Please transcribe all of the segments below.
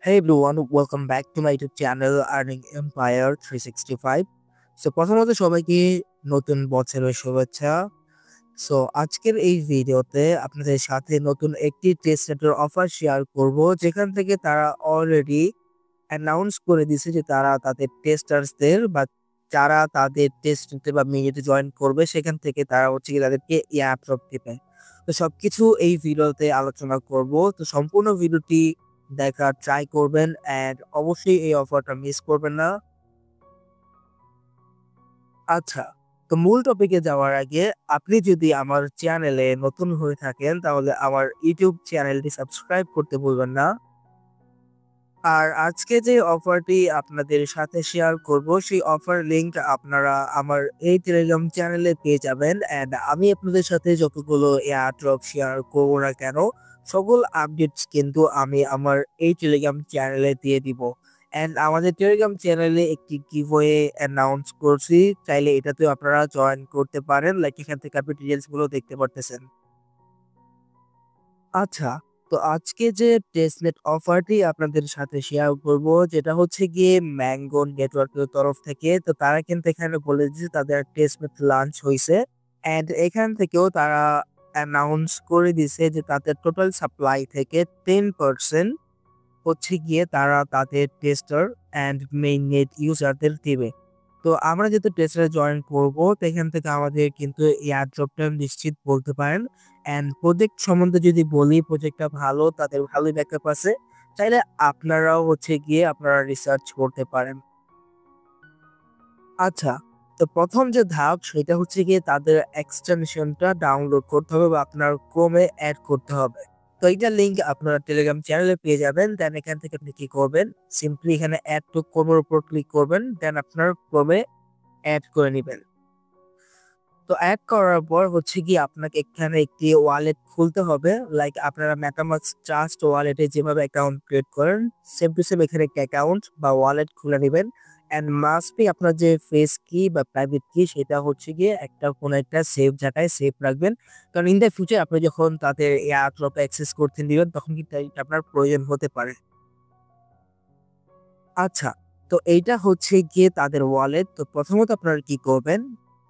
Hey everyone, welcome back to my YouTube channel Earning Empire 365. প্রথমত সবাইকে নতুন বছরের শুভেচ্ছা। আজকের এই ভিডিওতে আপনাদের সাথে নতুন একটি টেস্ট নেটের অফার শেয়ার করব, যেখান থেকে তারা অলরেডি অ্যানাউন্স করে দিয়েছে যে তারা তাদের টেস্টার্সদের বা যারা তাদের টেস্ট নিতে বা মিনিটে জয়েন করবে সেখান থেকে তারা হচ্ছে কি তাদেরকে এয়ারড্রপ দিবে। তো সবকিছু এই ভিডিওতে আলোচনা করব। তো সম্পূর্ণ ভিডিওটি দেখার ট্রাই করবেন এন্ড অবশ্যই এই অফারটা মিস করবেন না। আচ্ছা, তো মূল টপিকে যাওয়ার আগে আপনি যদি আমার চ্যানেলে নতুন হয়ে থাকেন তাহলে আমার ইউটিউব চ্যানেলটি সাবস্ক্রাইব করতে ভুলবেন না। আর আজকে যে অফারটি আপনাদের সাথে শেয়ার করব সেই অফার লিংক আপনারা আমার এই টেলিগ্রাম চ্যানেলে পেয়ে যাবেন এন্ড আমি আপনাদের সাথে যতগুলো এয়ারড্রপ শেয়ার করবো না কেন সকল আপডেটস কিন্তু আমি আমার এই টেলিগ্রাম চ্যানেলে দিয়ে দিব। এন্ড আমাদের টেলিগ্রাম চ্যানেলে একটি গিভওয়ে অ্যানাউন্স করছি, চাইলে এটাতেও আপনারা জয়েন করতে পারেন। লাইক এখান থেকে আপনি ডিটেলস গুলো দেখতে পারতেছেন। আচ্ছা, তো আজকে যে টেস্টনেট অফারটি আপনাদের সাথে শেয়ার করব যেটা হচ্ছে গিয়ে ম্যাঙ্গো নেটওয়ার্কের তরফ থেকে। তো তারা কিন্তু এখানে বলে দিয়েছে তাদের টেস্টনেট লঞ্চ হয়েছে এন্ড এখান থেকেও তারা অ্যানাউন্স করে দিছে যে তাদের টোটাল সাপ্লাই থেকে 10% হচ্ছে গিয়ে তারা তাদের টেস্টার এন্ড মেইন নেট ইউজারদের দিবে। তো আমরা যেহেতু টেস্টারে জয়েন করব তো এখান থেকে আমাদের কিন্তু এয়ারড্রপটা নিশ্চিত বলতে পারেন। এন্ড প্রজেক্ট সম্বন্ধে যদি বলি, প্রজেক্টটা ভালো, তাদের ভালোই ব্যাকআপ আছে। চাইলে আপনারাও হচ্ছে গিয়ে আপনারা রিসার্চ করতে পারেন। আচ্ছা, তো প্রথম যে ধাপ সেটা হচ্ছে গিয়ে তাদের এক্সটেনশনটা ডাউনলোড করতে হবে বা আপনার ক্রোমে অ্যাড করতে হবে। তো এইটার লিঙ্ক আপনারা টেলিগ্রাম চ্যানেলে পেয়ে যাবেন। দেন এখান থেকে আপনি কি করবেন, সিম্পলি এখানে অ্যাড টু ক্রোমের উপর ক্লিক করবেন, দেন আপনার ক্রোমে অ্যাড করে নেবেন। তো অ্যাড করার পর হচ্ছে কি আপনাকে এখানে একটি ওয়ালেট খুলতে হবে। লাইক আপনারা মেটামাস্ক ট্রাস্ট ওয়ালেটে যেভাবে অ্যাকাউন্ট ক্রিয়েট করেন সেম টু সেম এখানে একটা অ্যাকাউন্ট বা ওয়ালেট খুলে নেবেন। এন্ড মাস্ট বি আপনার যে ফেস কি বা প্রাইভেট কি সেটা হচ্ছে গিয়ে একটা কোনো একটা সেফ জায়গায় সেফ রাখবেন। কারণ ইন দ্য ফিউচার আপনি যখন তাদের এয়ারড্রপ অ্যাক্সেস করতে দিবেন তখন কিন্তু এটা আপনার প্রয়োজন হতে পারে। আচ্ছা, তো এইটা হচ্ছে গিয়ে তাদের ওয়ালেট। তো প্রথমত আপনারা কি করবেন,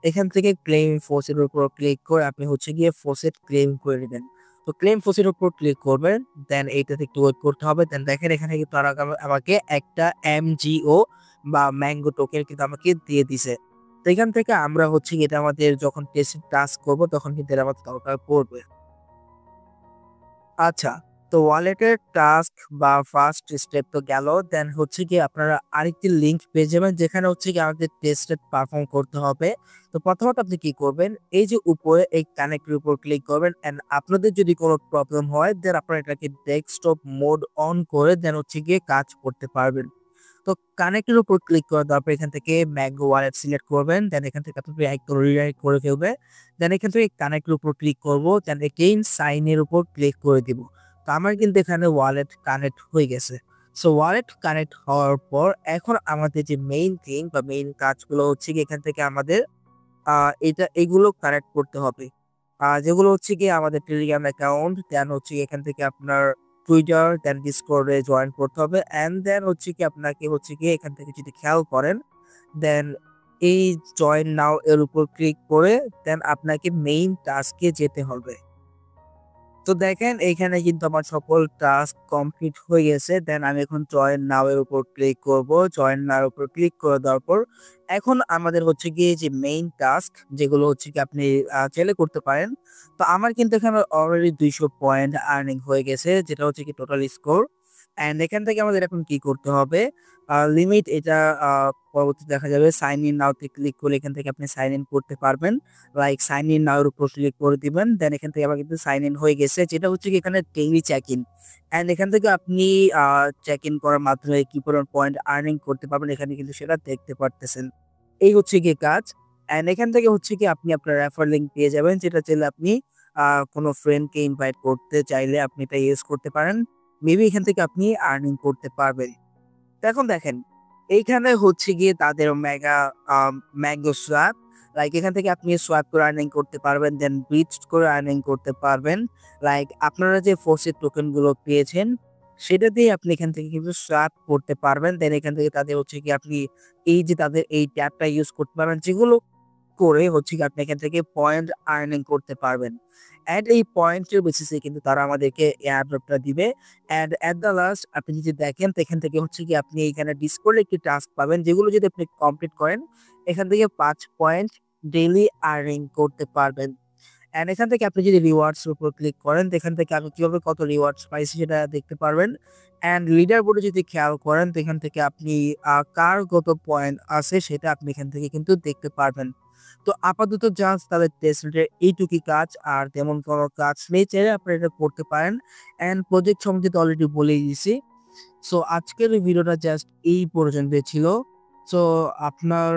এখান থেকে ক্লেম ফোসের উপর ক্লিক করে আপনি হচ্ছে গিয়ে ফোসেট ক্লেম করে নেবেন। তো ক্লেম ফোসের উপর ক্লিক করবেন, দেন এইটাতে একটু ওয়েট করতে হবে। দেন দেখেন এখানে কিন্তু তারা আমাকে একটা এমজিও বা ম্যাঙ্গো টোকেন কিন্তু আমাকে দিয়ে দিছে। তো এখান থেকে আমরা হচ্ছে গিয়ে এটা আমাদের যখন টেস্ট টাস্ক করবো তখন কিন্তু এটা আমাদের দরকার পড়বে। আচ্ছা, তো ওয়ালেটের টাস্ক বা ফার্স্ট স্টেপ তো গেল। দেন হচ্ছে কি আপনারা আরেকটি লিংক পেয়ে যাবেন যেখানে হচ্ছে কি আমাদের টেস্টেড পারফর্ম করতে হবে। তো প্রথমত আপনি কি করবেন, এই যে উপরে এই কানেক্টের উপর ক্লিক করবেন এন্ড আপনাদের যদি কোনো প্রবলেম হয় দেন আপনারা এটাকে ডেস্কটপ মোড অন করে দেন হচ্ছে গিয়ে কাজ করতে পারবেন। তো কানেক্টের উপর ক্লিক করার তারপর এখান থেকে ম্যাঙ্গো ওয়ালেট সিলেক্ট করবেন, দেন এখান থেকে আপনি একদম রিরাইট করে ফেলবে। দেন এখান থেকে কানেক্টের উপর ক্লিক করব, দেন এগেইন সাইন এর উপর ক্লিক করে দিব। তো আমার কিন্তু এখানে ওয়ালেট কানেক্ট হয়ে গেছে। ওয়ালেট কানেক্ট হওয়ার পর এখন আমাদের যে মেইন থিং বা মেইন কাজগুলো হচ্ছে কি এখান থেকে আমাদের এগুলো কানেক্ট করতে হবে। যেগুলো হচ্ছে গিয়ে আমাদের টেলিগ্রাম অ্যাকাউন্ট, দেন হচ্ছে এখান থেকে আপনার টুইটার, দেন ডিসকর্ডে জয়েন করতে হবে এন্ড দেন হচ্ছে কি আপনাকে হচ্ছে গিয়ে এখান থেকে যদি খেয়াল করেন দেন এই জয়েন নাও এর উপর ক্লিক করে দেন আপনাকে মেইন টাস্কে যেতে হবে। তো দেখেন এখানে কিন্তু আমার সকল টাস্ক কমপ্লিট হয়ে গেছে। দেন আমি এখন জয়েন নাও এর উপর ক্লিক করব। জয়েন নাও এর উপর ক্লিক করে দেওয়ার পর এখন আমাদের হচ্ছে গিয়ে যে মেইন টাস্ক যেগুলো হচ্ছে কি আপনি চাইলে করতে পারেন। তো আমার কিন্তু এখানে অলরেডি 200 পয়েন্ট আর্নিং হয়ে গেছে, যেটা হচ্ছে কি টোটাল স্কোর। এন্ড এখান থেকে আমাদের এখন কি করতে হবে, লিমিট এটা পরবর্তী দেখা যাবে। সাইন ইন নাও তে ক্লিক করলে এখান থেকে আপনি সাইন ইন করতে পারবেন। লাইক সাইন ইন নাও এর উপর ক্লিক করে দিবেন, দেন এখান থেকে আবার কিন্তু সাইন ইন হয়ে গেছে, যেটা হচ্ছে কি এখানে ডেইলি চেক ইন। এন্ড এখান থেকে আপনি চেক ইন করার মাধ্যমে কি পরিমাণ পয়েন্ট আর্নিং করতে পারবেন এখানে কিন্তু সেটা দেখতে পারতেছেন। এই হচ্ছে গিয়ে কাজ। এন্ড এখান থেকে হচ্ছে কি আপনি আপনার রেফার লিংক পেয়ে যাবেন, যেটা চাইলে আপনি কোনো ফ্রেন্ডকে ইনভাইট করতে চাইলে আপনি এটা ইউজ করতে পারেন। মেবি এখান থেকে আপনি আর্নিং করতে পারবেন। তো এখন দেখেন এইখানে হচ্ছে গিয়ে তাদের ম্যাঙ্গো সোয়াপ। লাইক এখান থেকে আপনি সোয়াপ করে আর্নিং করতে পারবেন, দেন ব্রিজ করে আর্নিং করতে পারবেন। লাইক আপনারা যে ফোর্সের টোকেন গুলো পেয়েছেন সেটা দিয়ে আপনি এখান থেকে কিন্তু সোয়াপ করতে পারবেন। দেন এখান থেকে তাদের হচ্ছে গিয়ে আপনি এই যে তাদের এই ট্যাবটা ইউজ করতে পারবেন, যেগুলো করে হচ্ছে গিয়ে আপনি এখান থেকে পয়েন্ট আর্নিং করতে পারবেন। অ্যান্ড এই পয়েন্টের বেসিসে কিন্তু তারা আমাদেরকে এয়ারড্রপটা দিবে। অ্যান্ড এট দ্য লাস্ট আপনি যদি দেখেন তো এখান থেকে হচ্ছে গিয়ে আপনি এইখানে ডিসকর্ডে একটি টাস্ক পাবেন, যেগুলো যদি আপনি কমপ্লিট করেন এখান থেকে ৫ পয়েন্ট ডেইলি আর্নিং করতে পারবেন। অ্যান্ড এখান থেকে আপনি যদি রিওয়ার্ডস এর উপর ক্লিক করেন তো এখান থেকে আমি কিভাবে কত রিওয়ার্ডস পাইছি সেটা দেখতে পারবেন। অ্যান্ড লিডার বোর্ডে যদি খেয়াল করেন তো এখান থেকে আপনি কার কত পয়েন্ট আছে সেটা আপনি এখান থেকে কিন্তু দেখতে পারবেন। তো আপাতত জাস্ট তাদের টেস্টের এইটুকুই কাজ, আর তেমন কোনো কাজ নেই। চাইলে আপনারা এটা করতে পারেন। অ্যান্ড প্রজেক্ট সম্বন্ধে তো অলরেডি বলেই দিয়েছি। সো আজকের এই ভিডিওটা জাস্ট এই পর্যন্তই ছিল। সো আপনার